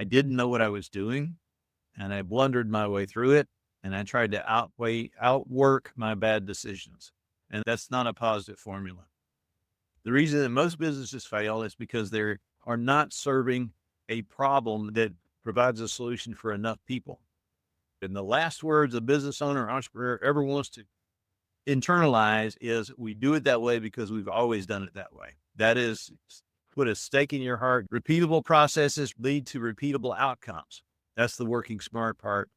I didn't know what I was doing, and I blundered my way through it, and I tried to outwork my bad decisions. And that's not a positive formula. The reason that most businesses fail is because they are not serving a problem that provides a solution for enough people. And the last words a business owner or entrepreneur ever wants to internalize is, we do it that way because we've always done it that way. That is, put a stake in your heart. Repeatable processes lead to repeatable outcomes. That's the working smart part.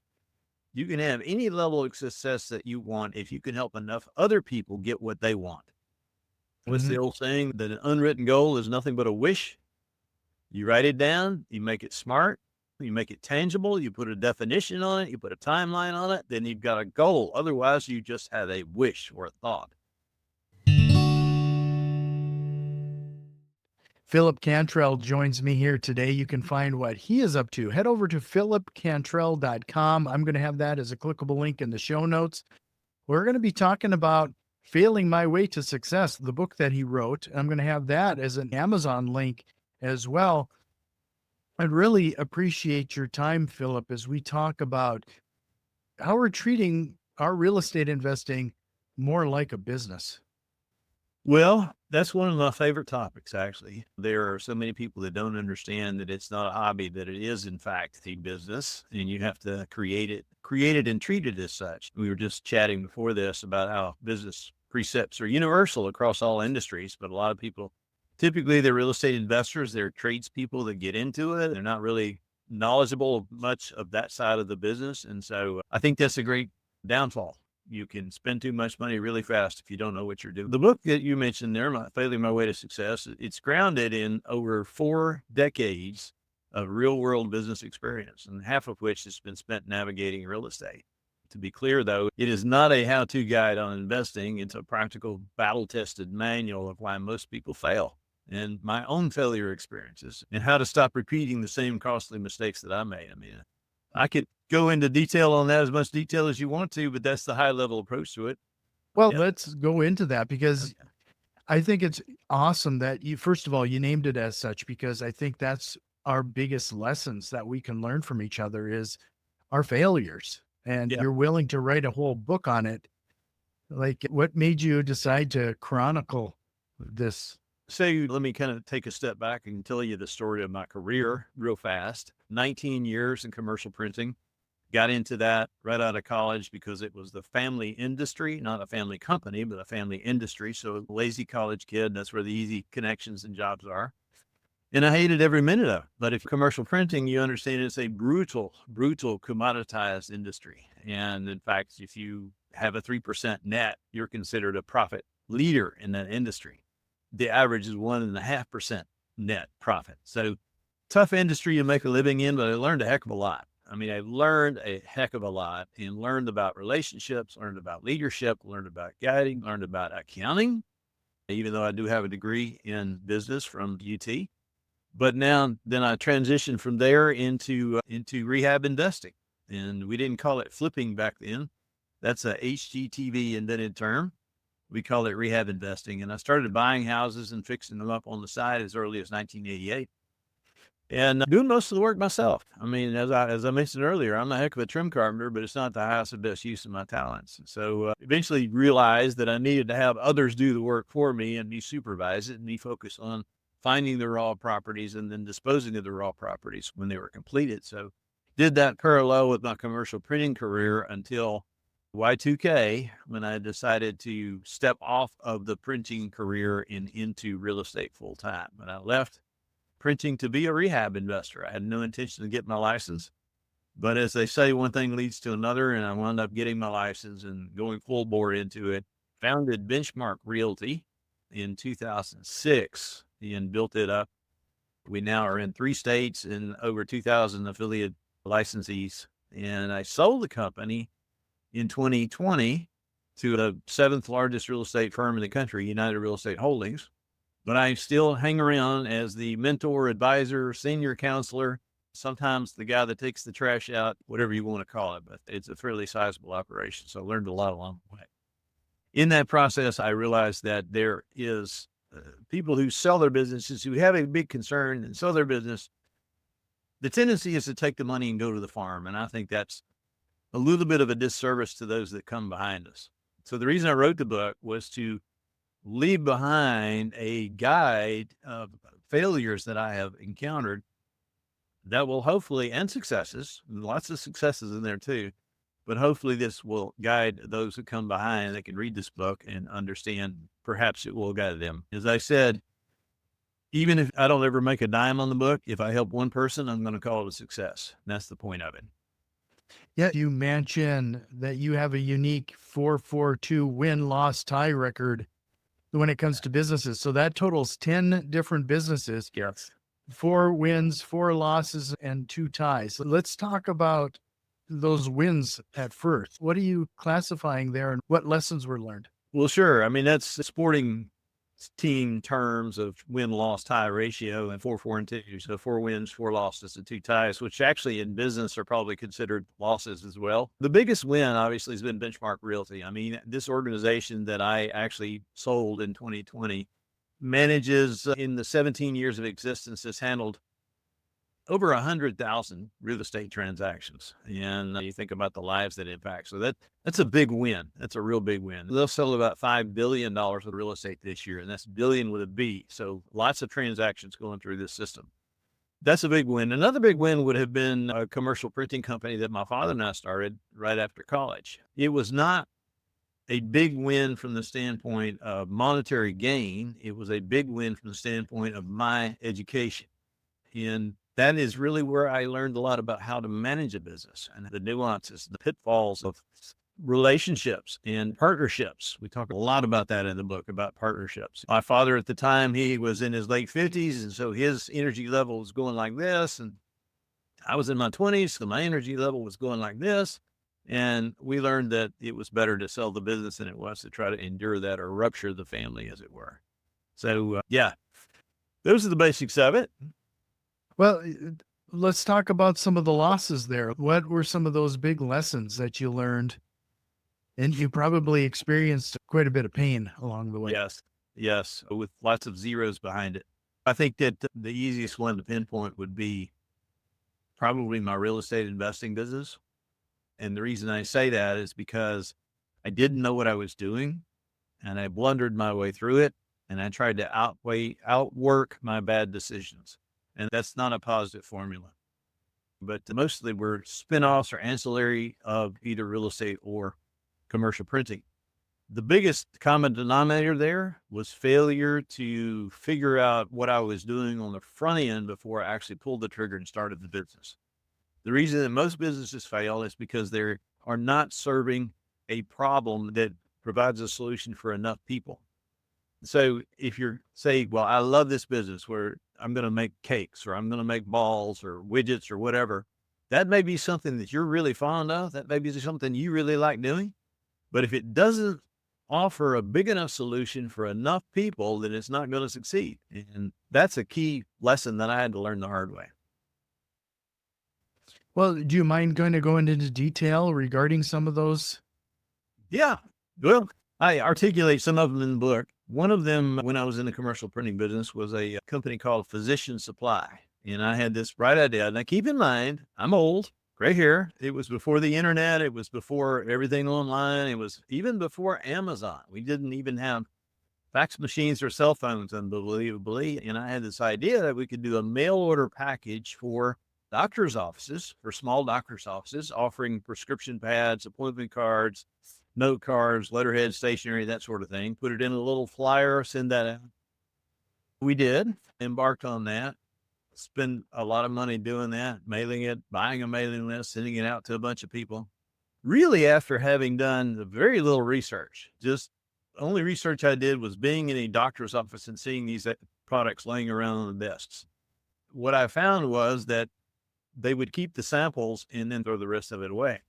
You can have any level of success that you want if you can help enough other people get what they want. What's the old saying that an unwritten goal is nothing but a wish? You write it down, you make it smart, you make it tangible, you put a definition on it, you put a timeline on it, then you've got a goal. Otherwise, you just have a wish or a thought. Phillip Cantrell joins me here today. You can find what he is up to. Head over to phillipcantrell.com. I'm going to have that as a clickable link in the show notes. We're going to be talking about Failing My Way to Success, the book that he wrote. I'm going to have that as an Amazon link as well. I'd really appreciate your time, Phillip, as we talk about how we're treating our real estate investing more like a business. Well, that's one of my favorite topics, actually. There are so many people that don't understand that it's not a hobby, that it is, in fact, a business, and you have to create it and treat it as such. We were just chatting before this about how business precepts are universal across all industries, but a lot of people, typically they're real estate investors, they're tradespeople that get into it. They're not really knowledgeable of much of that side of the business. And so I think that's a great downfall. You can spend too much money really fast if you don't know what you're doing. The book that you mentioned there, Failing My Way to Success, it's grounded in over 4 decades of real world business experience, and half of which has been spent navigating real estate. To be clear, though, it is not a how-to guide on investing. It's a practical, battle-tested manual of why most people fail, and my own failure experiences, and how to stop repeating the same costly mistakes that I made. I mean, I could go into detail on that, as much detail as you want to, but that's the high level approach to it. Well, let's go into that, because I think it's awesome that you, first of all, you named it as such, because I think that's our biggest lessons that we can learn from each other is our failures. And you're willing to write a whole book on it. Like, what made you decide to chronicle this? So let me kind of take a step back and tell you the story of my career real fast. 19 years in commercial printing. Got into that right out of college because it was the family industry, not a family company, but a family industry. So lazy college kid, that's where the easy connections and jobs are. And I hated every minute of it. But if commercial printing, you understand it's a brutal commoditized industry. And in fact, if you have a 3% net, you're considered a profit leader in that industry. The average is 1.5% net profit. So tough industry to make a living in, but I learned a heck of a lot. I mean, I learned a heck of a lot and learned about relationships, learned about leadership, learned about guiding, learned about accounting, even though I do have a degree in business from UT. But then I transitioned from there into rehab investing. And we didn't call it flipping back then. That's a HGTV invented term. We call it rehab investing. And I started buying houses and fixing them up on the side as early as 1988. And doing most of the work myself. I mean, as I mentioned earlier, I'm a heck of a trim carpenter, but it's not the highest and best use of my talents. So eventually realized that I needed to have others do the work for me and me supervise it and me focus on finding the raw properties and then disposing of the raw properties when they were completed. So did that parallel with my commercial printing career until Y2K, when I decided to step off of the printing career and into real estate full time. When I left printing to be a rehab investor, I had no intention of getting my license. But as they say, one thing leads to another, and I wound up getting my license and going full bore into it. Founded Benchmark Realty in 2006 and built it up. We now are in 3 states and over 2,000 affiliate licensees. And I sold the company in 2020 to the 7th largest real estate firm in the country, United Real Estate Holdings. But I still hang around as the mentor, advisor, senior counselor, sometimes the guy that takes the trash out, whatever you want to call it, but it's a fairly sizable operation. So I learned a lot along the way. In that process, I realized that there is people who sell their businesses who have a big concern and sell their business, the tendency is to take the money and go to the farm. And I think that's a little bit of a disservice to those that come behind us. So the reason I wrote the book was to leave behind a guide of failures that I have encountered that will hopefully, and successes, lots of successes in there too, but hopefully this will guide those who come behind that can read this book and understand, perhaps it will guide them. As I said, even if I don't ever make a dime on the book, if I help one person, I'm going to call it a success. And that's the point of it. Yeah, you mentioned that you have a unique 4-4-2 win-loss tie record when it comes to businesses. So that totals 10 different businesses. Yes. 4 wins, 4 losses, and 2 ties. Let's talk about those wins at first. What are you classifying there and what lessons were learned? Well, sure. I mean, that's sporting team terms of win-loss tie ratio, and 4-4-2. So 4 wins, 4 losses, and 2 ties, which actually in business are probably considered losses as well. The biggest win obviously has been Benchmark Realty. I mean, this organization that I actually sold in 2020 manages, in the 17 years of existence, has handled over 100,000 real estate transactions. And you think about the lives that impact. So that's a big win. That's a real big win. They'll sell about $5 billion of real estate this year, and that's billion with a B. So lots of transactions going through this system. That's a big win. Another big win would have been a commercial printing company that my father and I started right after college. It was not a big win from the standpoint of monetary gain. It was a big win from the standpoint of my education. And that is really where I learned a lot about how to manage a business and the nuances, the pitfalls of relationships and partnerships. We talk a lot about that in the book, about partnerships. My father at the time, he was in his late 50s. And so his energy level was going like this. And I was in my 20s. So my energy level was going like this. And we learned that it was better to sell the business than it was to try to endure that or rupture the family, as it were. So, yeah, those are the basics of it. Well, let's talk about some of the losses there. What were some of those big lessons that you learned? And you probably experienced quite a bit of pain along the way. Yes, with lots of zeros behind it. I think that the easiest one to pinpoint would be probably my real estate investing business. And the reason I say that is because I didn't know what I was doing, and I blundered my way through it, and I tried to outwork my bad decisions. And that's not a positive formula. But mostly we're spinoffs or ancillary of either real estate or commercial printing. The biggest common denominator there was failure to figure out what I was doing on the front end before I actually pulled the trigger and started the business. The reason that most businesses fail is because they are not serving a problem that provides a solution for enough people. So if you're saying, well, I love this business where I'm going to make cakes or I'm going to make balls or widgets or whatever, that may be something that you're really fond of. That may be something you really like doing. But if it doesn't offer a big enough solution for enough people, then it's not going to succeed. And that's a key lesson that I had to learn the hard way. Well, do you mind going to go into detail regarding some of those? Yeah. Well, I articulate some of them in the book. One of them, when I was in the commercial printing business, was a company called Physician Supply. And I had this bright idea. Now, keep in mind, I'm old, gray hair. It was before the internet. It was before everything online. It was even before Amazon. We didn't even have fax machines or cell phones, unbelievably. And I had this idea that we could do a mail order package for doctor's offices, for small doctor's offices, offering prescription pads, appointment cards, note cards, letterhead, stationery, that sort of thing. Put it in a little flyer, send that out. We did, embarked on that, spend a lot of money doing that, mailing it, buying a mailing list, sending it out to a bunch of people. Really, after having done very little research, just only research I did was being in a doctor's office and seeing these products laying around on the desks. What I found was that they would keep the samples and then throw the rest of it away.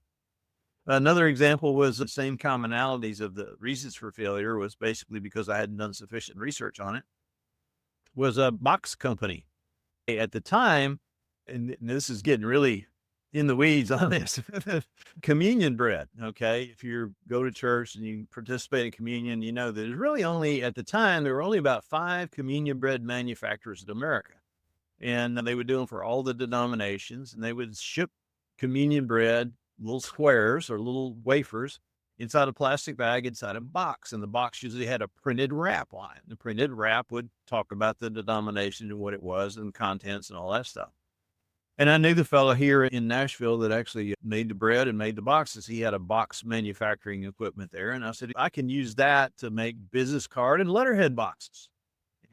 Another example was the same commonalities of the reasons for failure was basically because I hadn't done sufficient research on it, was a box company. At the time, and this is getting really in the weeds on this, communion bread, okay? If you go to church and you participate in communion, you know that there's really only, at the time, there were only about 5 communion bread manufacturers in America. and they would do them for all the denominations, and they would ship communion bread, little squares or little wafers inside a plastic bag, inside a box. And the box usually had a printed wrap on it. The printed wrap would talk about the denomination and what it was and contents and all that stuff. And I knew the fellow here in Nashville that actually made the bread and made the boxes. He had a box manufacturing equipment there. And I said, I can use that to make business card and letterhead boxes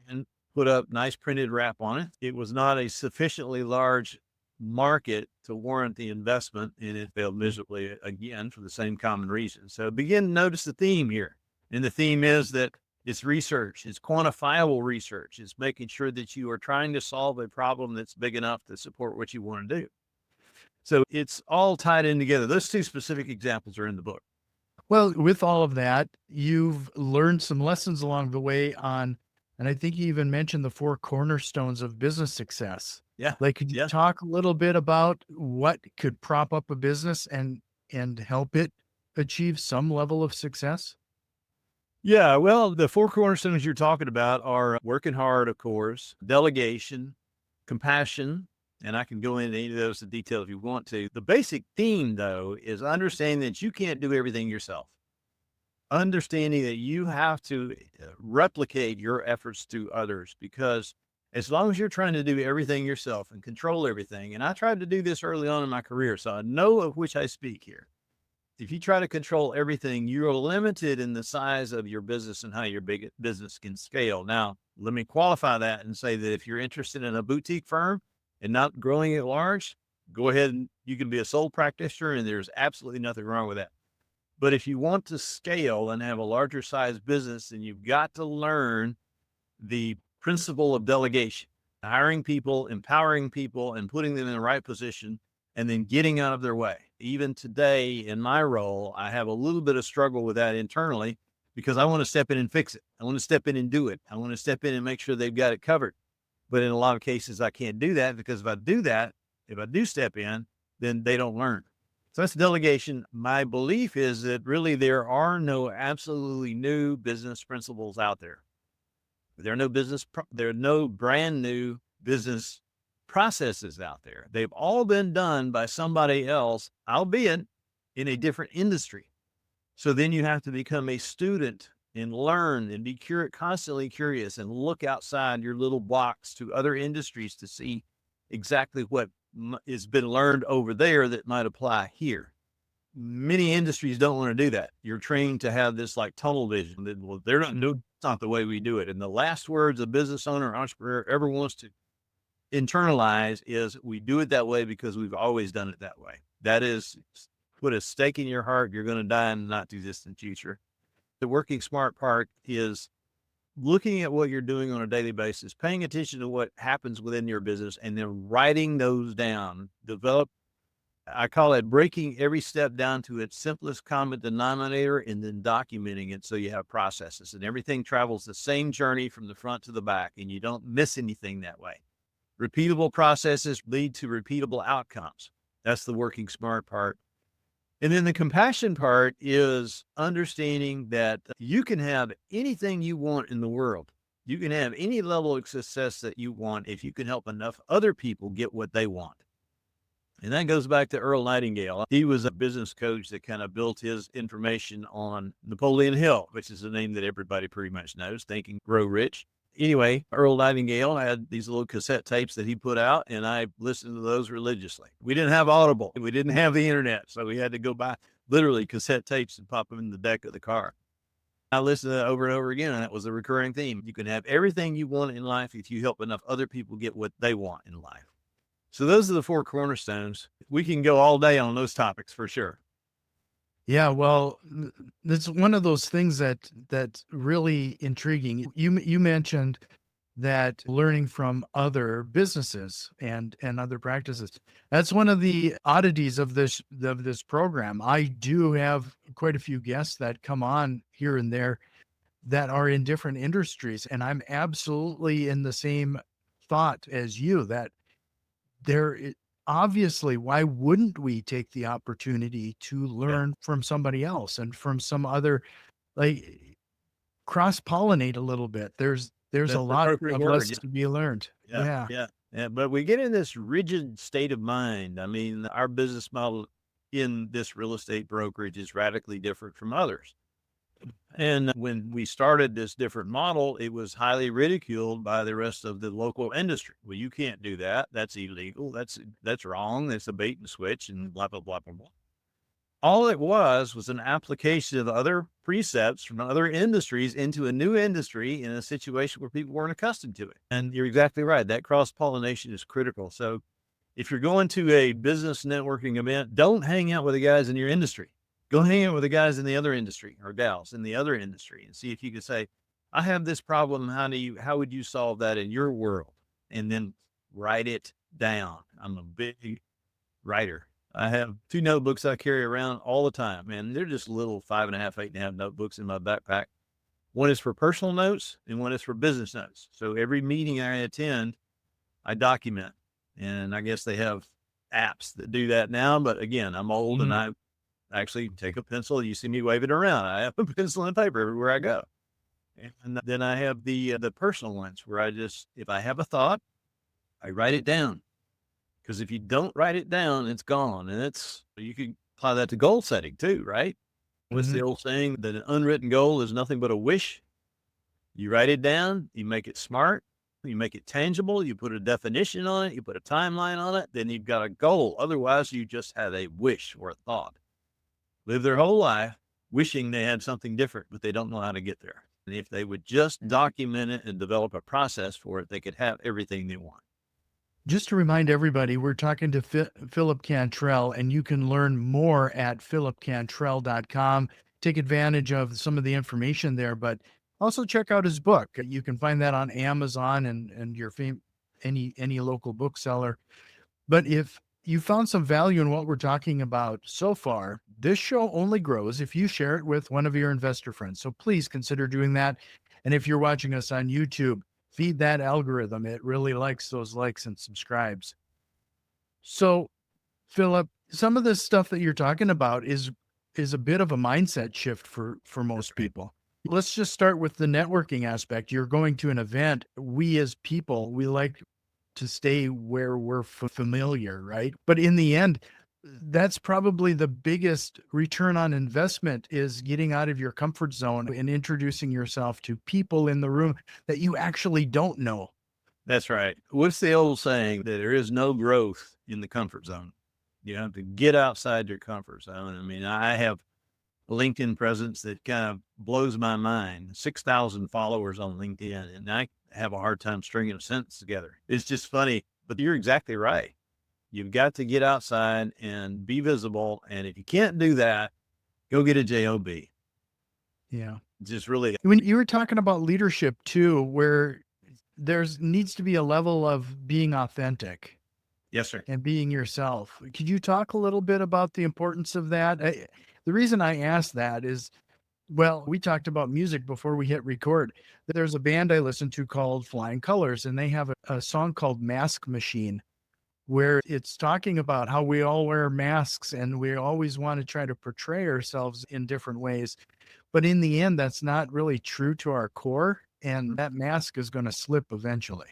and put up nice printed wrap on it. It was not a sufficiently large market to warrant the investment, and it failed miserably again for the same common reason. So begin to notice the theme here. And the theme is that it's research, it's quantifiable research, it's making sure that you are trying to solve a problem that's big enough to support what you want to do. So it's all tied in together. Those two specific examples are in the book. Well, with all of that, you've learned some lessons along the way on, and I think you even mentioned the four cornerstones of business success. Yeah. Like, could you talk a little bit about what could prop up a business and help it achieve some level of success? Yeah, well, the four cornerstones you're talking about are working hard, of course, delegation, compassion, and I can go into any of those in detail if you want to. The basic theme, though, is understanding that you can't do everything yourself. Understanding that you have to replicate your efforts to others, because as long as you're trying to do everything yourself and control everything, and I tried to do this early on in my career, so I know of which I speak here. If you try to control everything, you're limited in the size of your business and how your big business can scale. Now, let me qualify that and say that if you're interested in a boutique firm and not growing it large, go ahead and you can be a sole practitioner, and there's absolutely nothing wrong with that. But if you want to scale and have a larger size business, then you've got to learn the principle of delegation, hiring people, empowering people, and putting them in the right position, and then getting out of their way. Even today in my role, I have a little bit of struggle with that internally because I want to step in and fix it. I want to step in and do it. I want to step in and make sure they've got it covered. But in a lot of cases, I can't do that, because if I do that, if I do step in, then they don't learn. So that's delegation. My belief is that really there are no absolutely new business principles out there. There are no brand new business processes out there. They've all been done by somebody else, albeit in a different industry. So then you have to become a student and learn and be constantly curious and look outside your little box to other industries to see exactly what has been learned over there that might apply here. Many industries don't want to do that. You're trained to have this like tunnel vision. Well, it's not the way we do it. And the last words a business owner or entrepreneur ever wants to internalize is, we do it that way because we've always done it that way. That is, put a stake in your heart. You're going to die in the not too distant future. The working smart part is looking at what you're doing on a daily basis, paying attention to what happens within your business, and then writing those down. I call it breaking every step down to its simplest common denominator, and then documenting it so you have processes, and everything travels the same journey from the front to the back, and you don't miss anything that way. Repeatable processes lead to repeatable outcomes. That's the working smart part. And then the compassion part is understanding that you can have anything you want in the world. You can have any level of success that you want if you can help enough other people get what they want. And that goes back to Earl Nightingale. He was a business coach that kind of built his information on Napoleon Hill, which is a name that everybody pretty much knows, Think and Grow Rich. Anyway, Earl Nightingale had these little cassette tapes that he put out, and I listened to those religiously. We didn't have Audible. We didn't have the internet, so we had to go buy literally cassette tapes and pop them in the deck of the car. I listened to that over and over again, and that was a recurring theme. You can have everything you want in life if you help enough other people get what they want in life. So those are the four cornerstones. We can go all day on those topics for sure. Yeah, well, that's one of those things that's really intriguing. You mentioned that learning from other businesses and other practices. That's one of the oddities of this program. I do have quite a few guests that come on here and there that are in different industries, and I'm absolutely in the same thought as you, that obviously, why wouldn't we take the opportunity to learn from somebody else and from some other, like, cross-pollinate a little bit? There's a lot of lessons to be learned. Yeah. But we get in this rigid state of mind. I mean, our business model in this real estate brokerage is radically different from others. And when we started this different model, it was highly ridiculed by the rest of the local industry. Well, you can't do that. That's illegal. That's wrong. That's a bait and switch and blah, blah, blah, blah, blah. All it was an application of other precepts from other industries into a new industry in a situation where people weren't accustomed to it. And you're exactly right. That cross-pollination is critical. So if you're going to a business networking event, don't hang out with the guys in your industry. Go hang out with the guys in the other industry or gals in the other industry and see if you can say, I have this problem. How would you solve that in your world? And then write it down. I'm a big writer. I have 2 notebooks I carry around all the time, and they're just little 5.5, 8.5 notebooks in my backpack. One is for personal notes and one is for business notes. So every meeting I attend, I document, and I guess they have apps that do that now. But again, I'm old and I actually take a pencil. You see me waving around. I have a pencil and paper everywhere I go. And then I have the personal ones where if I have a thought, I write it down. Because if you don't write it down, it's gone. And you can apply that to goal setting too, right? What's the old saying that an unwritten goal is nothing but a wish? You write it down, you make it smart, you make it tangible, you put a definition on it, you put a timeline on it, then you've got a goal. Otherwise, you just have a wish or a thought. Live their whole life wishing they had something different, but they don't know how to get there. And if they would just document it and develop a process for it, they could have everything they want. Just to remind everybody, we're talking to Phillip Cantrell, and you can learn more at phillipcantrell.com. Take advantage of some of the information there, but also check out his book. You can find that on Amazon and any local bookseller. But if you found some value in what we're talking about so far, this show only grows if you share it with one of your investor friends. So please consider doing that. And if you're watching us on YouTube, feed that algorithm. It really likes those likes and subscribes. So, Phillip, some of this stuff that you're talking about is a bit of a mindset shift for most people. Let's just start with the networking aspect. You're going to an event. We as people, we like to stay where we're familiar, right? But in the end, that's probably the biggest return on investment, is getting out of your comfort zone and introducing yourself to people in the room that you actually don't know. That's right. What's the old saying that there is no growth in the comfort zone? You have to get outside your comfort zone. I mean, I have a LinkedIn presence that kind of blows my mind. 6,000 followers on LinkedIn, and I have a hard time stringing a sentence together. It's just funny, but you're exactly right. You've got to get outside and be visible. And if you can't do that, go get a job. Yeah. Just really. When you were talking about leadership too, where needs to be a level of being authentic. Yes, sir. And being yourself. Could you talk a little bit about the importance of that? The reason I asked that is, well, we talked about music before we hit record. There's a band I listen to called Flying Colors, and they have a song called Mask Machine, where it's talking about how we all wear masks and we always want to try to portray ourselves in different ways. But in the end, that's not really true to our core, and that mask is going to slip eventually.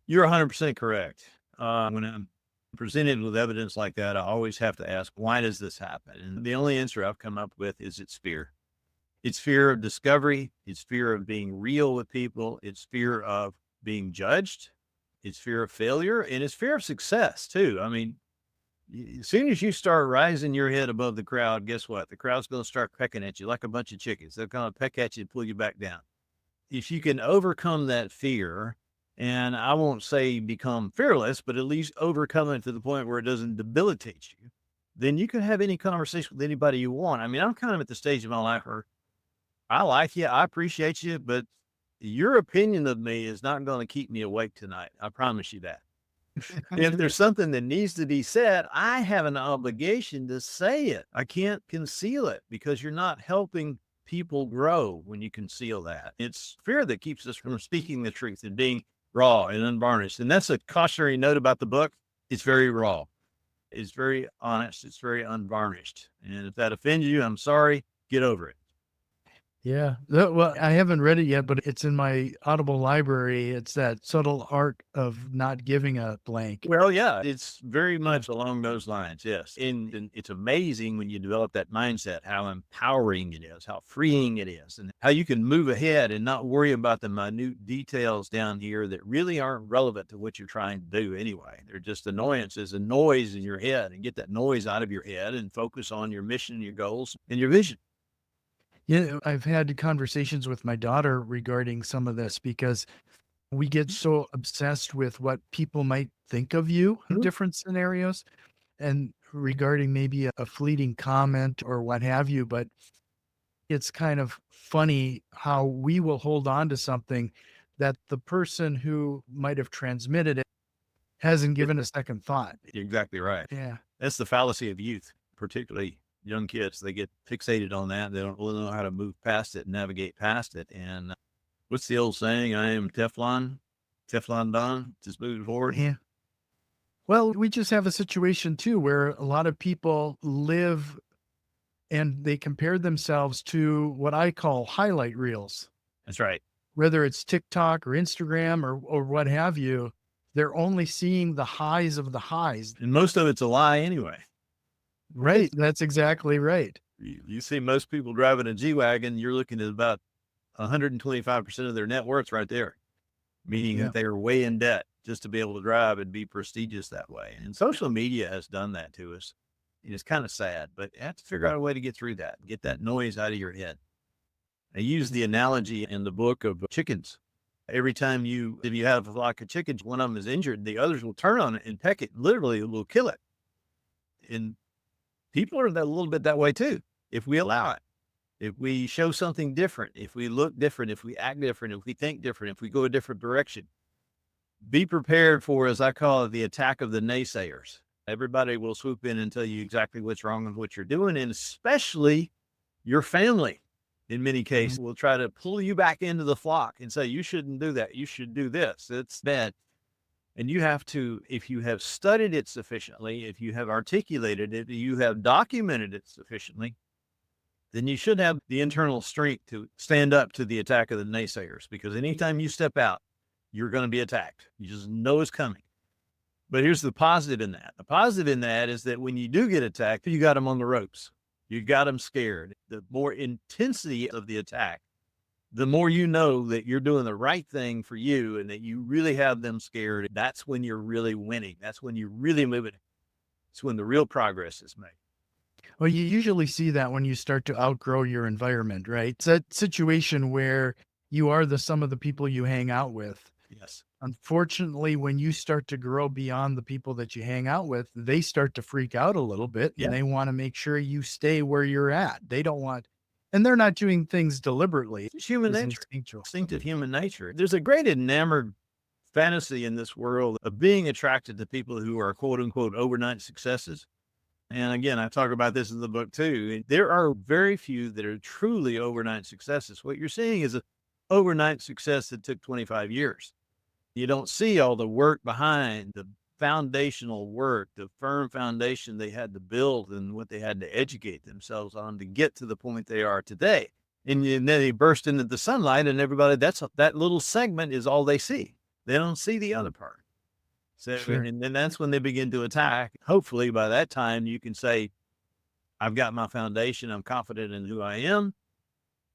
You're 100% correct. When I'm presented with evidence like that, I always have to ask, why does this happen? And the only answer I've come up with is it's fear. It's fear of discovery. It's fear of being real with people. It's fear of being judged. It's fear of failure, and it's fear of success too. I mean, as soon as you start rising your head above the crowd, guess what? The crowd's going to start pecking at you like a bunch of chickens. They're going to peck at you and pull you back down. If you can overcome that fear, and I won't say become fearless, but at least overcome it to the point where it doesn't debilitate you, then you can have any conversation with anybody you want. I mean, I'm kind of at the stage of my life where I like you, I appreciate you, but your opinion of me is not going to keep me awake tonight. I promise you that. If there's something that needs to be said, I have an obligation to say it. I can't conceal it, because you're not helping people grow when you conceal that. It's fear that keeps us from speaking the truth and being raw and unvarnished. And that's a cautionary note about the book. It's very raw. It's very honest. It's very unvarnished. And if that offends you, I'm sorry. Get over it. Yeah. Well, I haven't read it yet, but it's in my Audible library. It's that subtle art of not giving a blank. Well, yeah, it's very Yeah. much along those lines. Yes. And it's amazing when you develop that mindset, how empowering it is, how freeing it is, and how you can move ahead and not worry about the minute details down here that really aren't relevant to what you're trying to do anyway. They're just annoyances and noise in your head, and get that noise out of your head and focus on your mission, your goals, and your vision. Yeah. I've had conversations with my daughter regarding some of this because we get so obsessed with what people might think of you in Mhm. different scenarios and regarding maybe a fleeting comment or what have you. But it's kind of funny how we will hold on to something that the person who might have transmitted it hasn't It- given a second thought. You're exactly right. Yeah. That's the fallacy of youth, particularly young kids. They get fixated on that. They don't really know how to move past it, navigate past it. And what's the old saying? I am Teflon Don, just moving forward. Yeah. Well, we just have a situation too where a lot of people live and they compare themselves to what I call highlight reels, That's right. whether it's TikTok or Instagram or what have you. They're only seeing the highs of the highs. And most of it's a lie anyway. Right. That's exactly right. You see most people driving a G Wagon, you're looking at about 125% of their net worth right there, meaning Yeah. that they are way in debt just to be able to drive and be prestigious that way. And social media has done that to us. And it's kind of sad, but you have to figure out a way to get through that, get that noise out of your head. I use the analogy in the book of chickens. Every time if you have a flock of chickens, one of them is injured, the others will turn on it and peck it. Literally, it will kill it. And people are that a little bit that way too, if we allow it. If we show something different, if we look different, if we act different, if we think different, if we go a different direction, be prepared for, as I call it, the attack of the naysayers. Everybody will swoop in and tell you exactly what's wrong with what you're doing, and especially your family. In many Mhm. cases, will try to pull you back into the flock and say, you shouldn't do that. You should do this. It's bad. And you have to, if you have studied it sufficiently, if you have articulated it, you have documented it sufficiently, then you should have the internal strength to stand up to the attack of the naysayers, because anytime you step out, you're going to be attacked. You just know it's coming. But here's the positive in that. The positive in that is that when you do get attacked, you got them on the ropes. You got them scared. The more intensity of the attack, the more you know that you're doing the right thing for you and that you really have them scared. That's when you're really winning. That's when you're really moving. It's when the real progress is made. Well, you usually see that when you start to outgrow your environment, right? It's that situation where you are the sum of the people you hang out with. Yes. Unfortunately, when you start to grow beyond the people that you hang out with, they start to freak out a little bit and Yeah. they want to make sure you stay where you're at. They don't want, and they're not doing things deliberately. It's human It's nature, instinctual. instinctive human nature. There's a great enamored fantasy in this world of being attracted to people who are quote unquote overnight successes. And again, I talk about this in the book too. There are very few that are truly overnight successes. What you're seeing is an overnight success that took 25 years. You don't see all the work behind the foundational work, the firm foundation they had to build and what they had to educate themselves on to get to the point they are today. And then they burst into the sunlight and everybody, that little segment is all they see. They don't see the other part. So, Sure. and then that's when they begin to attack. Hopefully by that time you can say, I've got my foundation. I'm confident in who I am.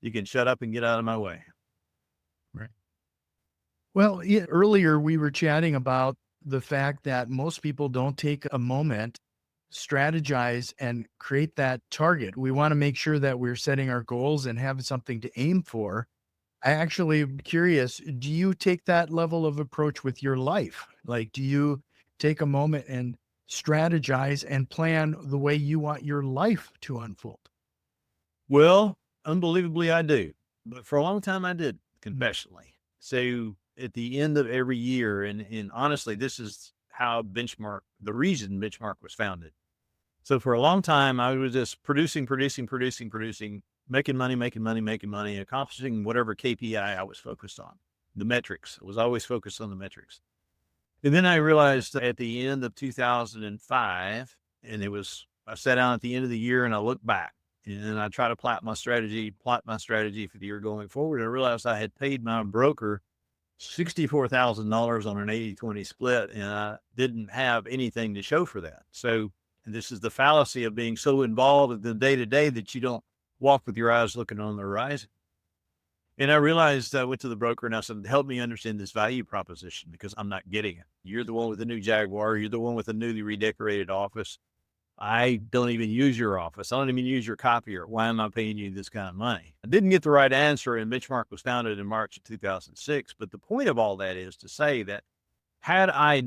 You can shut up and get out of my way. Right. Well, yeah, earlier we were chatting about the fact that most people don't take a moment, strategize, and create that target. We want to make sure that we're setting our goals and have something to aim for. I actually am curious, do you take that level of approach with your life? Like, do you take a moment and strategize and plan the way you want your life to unfold? Well, unbelievably, I do. But for a long time, I did, Mm. confessionally. So at the end of every year, and honestly, this is how the reason Benchmark was founded. So for a long time, I was just producing, making money, accomplishing whatever KPI I was focused on, the metrics. I was always focused on the metrics. And then I realized at the end of 2005, I sat down at the end of the year and I looked back. And I try to plot my strategy for the year going forward. I realized I had paid my broker $64,000 on an 80-20 split, and I didn't have anything to show for that. So, and this is the fallacy of being so involved in the day-to-day that you don't walk with your eyes looking on the horizon. And I realized I went to the broker and I said, help me understand this value proposition because I'm not getting it. You're the one with the new Jaguar. You're the one with the newly redecorated office. I don't even use your office. I don't even use your copier. Why am I paying you this kind of money? I didn't get the right answer, and Benchmark was founded in March of 2006. But the point of all that is to say that had I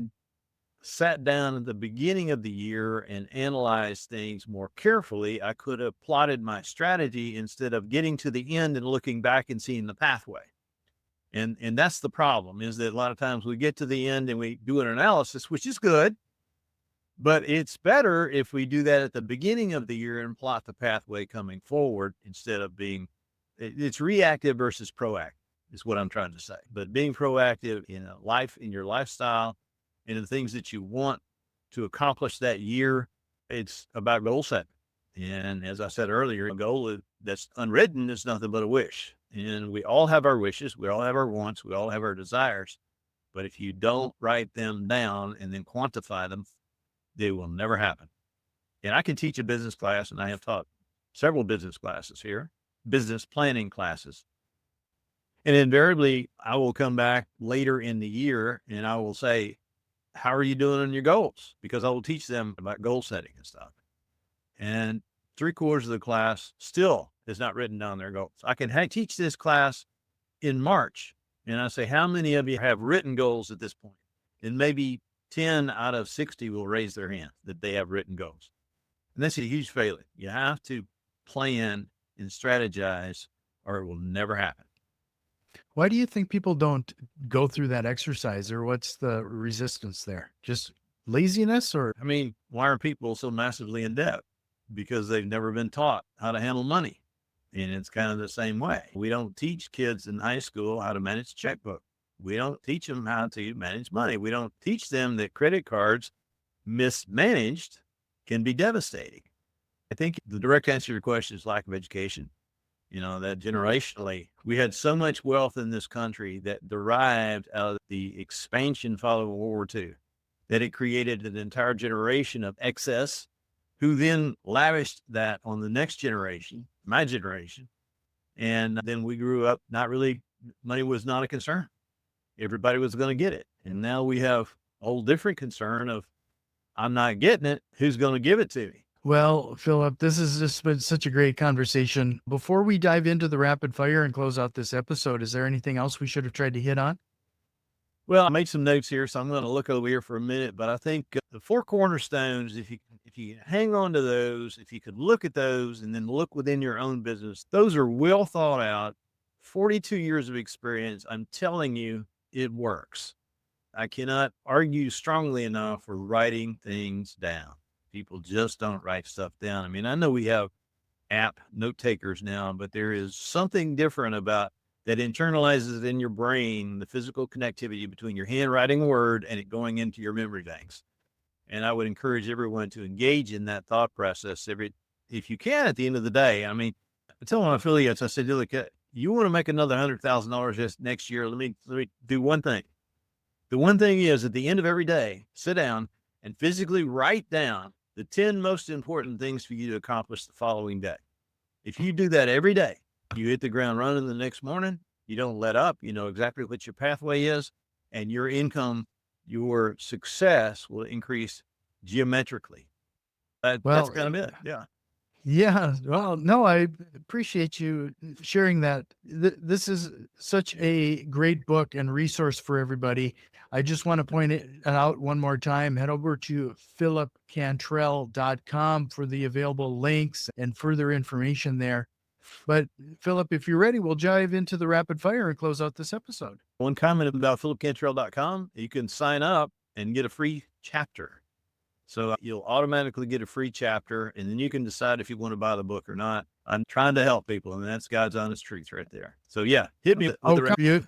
sat down at the beginning of the year and analyzed things more carefully, I could have plotted my strategy instead of getting to the end and looking back and seeing the pathway. And that's the problem, is that a lot of times we get to the end and we do an analysis, which is good. But it's better if we do that at the beginning of the year and plot the pathway coming forward instead of it's reactive versus proactive is what I'm trying to say. But being proactive in your lifestyle, and the things that you want to accomplish that year, it's about goal setting. And as I said earlier, a goal that's unwritten is nothing but a wish. And we all have our wishes. We all have our wants. We all have our desires. But if you don't write them down and then quantify them, they will never happen. And I can teach a business class, and I have taught several business classes here, business planning classes. And invariably, I will come back later in the year and I will say, how are you doing on your goals? Because I will teach them about goal setting and stuff. And 3/4 of the class still has not written down their goals. I can teach this class in March, and I say, how many of you have written goals at this point? And maybe 10 out of 60 will raise their hand that they have written goals. And that's a huge failure. You have to plan and strategize or it will never happen. Why do you think people don't go through that exercise, or what's the resistance there? Just laziness, or? I mean, why are people so massively in debt? Because they've never been taught how to handle money. And it's kind of the same way. We don't teach kids in high school how to manage a checkbook. We don't teach them how to manage money. We don't teach them that credit cards mismanaged can be devastating. I think the direct answer to your question is lack of education. That generationally, we had so much wealth in this country that derived out of the expansion following World War II, that it created an entire generation of excess, who then lavished that on the next generation, my generation. And then we grew up, money was not a concern. Everybody was going to get it. And now we have a whole different concern of, I'm not getting it. Who's going to give it to me? Well, Phillip, this has just been such a great conversation. Before we dive into the rapid fire and close out this episode, is there anything else we should have tried to hit on? Well, I made some notes here, so I'm going to look over here for a minute, but I think the four cornerstones, if you hang on to those, if you could look at those and then look within your own business, those are well thought out, 42 years of experience. I'm telling you, it works. I cannot argue strongly enough for writing things down. People just don't write stuff down. I mean, I know we have app note takers now, but there is something different about that internalizes it in your brain, the physical connectivity between your handwriting word and it going into your memory banks. And I would encourage everyone to engage in that thought process if you can at the end of the day. I mean, I tell my affiliates, I said, look, you want to make another $100,000 this next year. Let me do one thing. The one thing is, at the end of every day, sit down and physically write down the 10 most important things for you to accomplish the following day. If you do that every day, you hit the ground running the next morning, you don't let up, you know exactly what your pathway is, and your income, your success will increase geometrically. That's kind of it. Yeah. Yeah. Well, no, I appreciate you sharing that. This is such a great book and resource for everybody. I just want to point it out one more time. Head over to phillipcantrell.com for the available links and further information there. But Phillip, if you're ready, we'll dive into the rapid fire and close out this episode. One comment about phillipcantrell.com, you can sign up and get a free chapter. So you'll automatically get a free chapter, and then you can decide if you want to buy the book or not. I'm trying to help people, and that's God's honest truth right there. So yeah, hit me. You're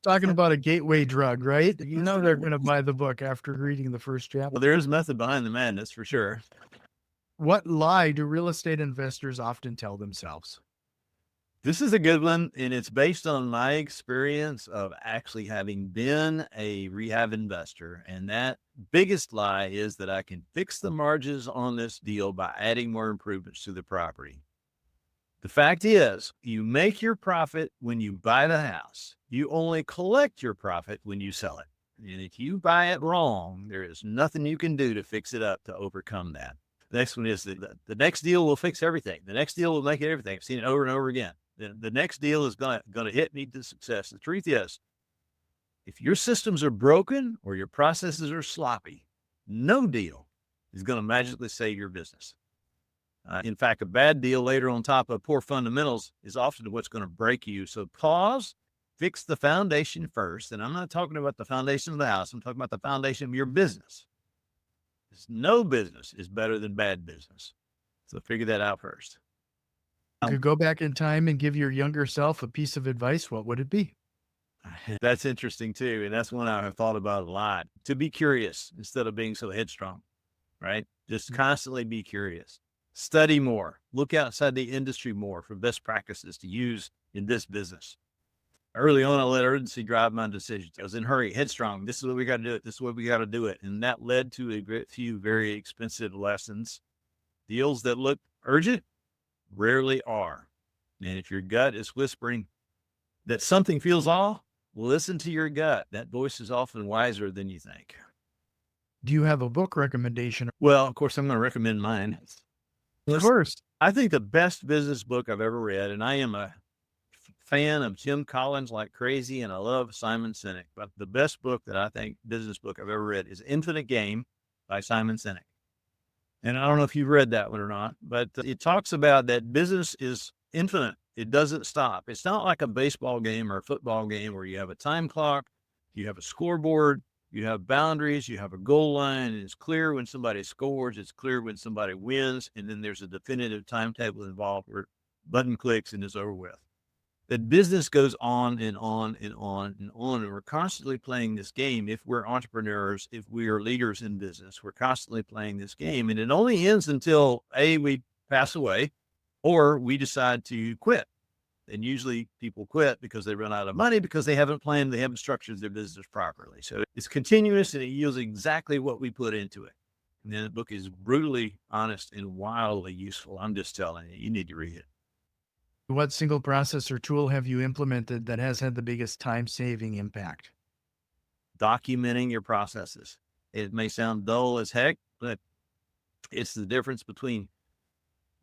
talking about a gateway drug, right? You know they're going to buy the book after reading the first chapter. Well, there is method behind the madness for sure. What lie do real estate investors often tell themselves? This is a good one, and it's based on my experience of actually having been a rehab investor. And that biggest lie is that I can fix the margins on this deal by adding more improvements to the property. The fact is, you make your profit when you buy the house. You only collect your profit when you sell it. And if you buy it wrong, there is nothing you can do to fix it up to overcome that. The next one is the next deal will fix everything. The next deal will make it everything. I've seen it over and over again. The next deal is going to hit me to success. The truth is, if your systems are broken or your processes are sloppy, no deal is going to magically save your business. In fact, a bad deal later on top of poor fundamentals is often what's going to break you. So pause, fix the foundation first. And I'm not talking about the foundation of the house. I'm talking about the foundation of your business. No business is better than bad business. So figure that out first. You could go back in time and give your younger self a piece of advice. What would it be? That's interesting too. And that's one I have thought about a lot. To be curious instead of being so headstrong, right? Just constantly be curious. Study more. Look outside the industry more for best practices to use in this business. Early on, I let urgency drive my decisions. I was in a hurry, headstrong. This is what we got to do it. This is what we got to do it. And that led to a few very expensive lessons. Deals that look urgent rarely are. And if your gut is whispering that something feels off, listen to your gut. That voice is often wiser than you think. Do you have a book recommendation? Well, of course, I'm going to recommend mine. Of course. I think the best business book I've ever read, and I am a fan of Jim Collins like crazy, and I love Simon Sinek, but the best book that I think business book I've ever read is Infinite Game by Simon Sinek. And I don't know if you've read that one or not, but it talks about that business is infinite. It doesn't stop. It's not like a baseball game or a football game where you have a time clock, you have a scoreboard, you have boundaries, you have a goal line, and it's clear when somebody scores, it's clear when somebody wins, and then there's a definitive timetable involved where button clicks and it's over with. That business goes on and on and on and on. And we're constantly playing this game. If we're entrepreneurs, if we are leaders in business, we're constantly playing this game. And it only ends until we pass away or we decide to quit. And usually people quit because they run out of money because they haven't planned, they haven't structured their business properly. So it's continuous and it yields exactly what we put into it. And then the book is brutally honest and wildly useful. I'm just telling you, you need to read it. What single process or tool have you implemented that has had the biggest time-saving impact? Documenting your processes. It may sound dull as heck, but it's the difference between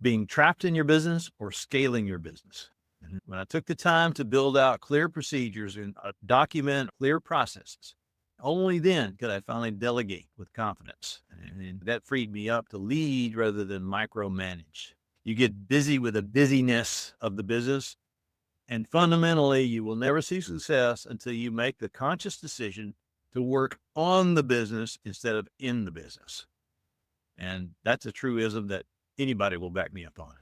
being trapped in your business or scaling your business. And when I took the time to build out clear procedures and document clear processes, only then could I finally delegate with confidence. And that freed me up to lead rather than micromanage. You get busy with the busyness of the business, and fundamentally, you will never see success until you make the conscious decision to work on the business instead of in the business. And that's a truism that anybody will back me up on.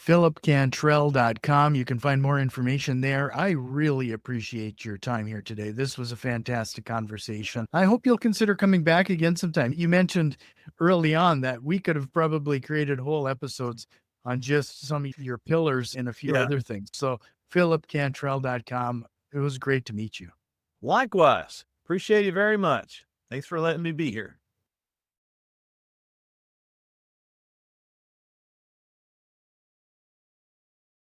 PhillipCantrell.com. You can find more information there. I really appreciate your time here today. This was a fantastic conversation. I hope you'll consider coming back again sometime. You mentioned early on that we could have probably created whole episodes on just some of your pillars and a few other things. So PhillipCantrell.com. It was great to meet you. Likewise. Appreciate you very much. Thanks for letting me be here.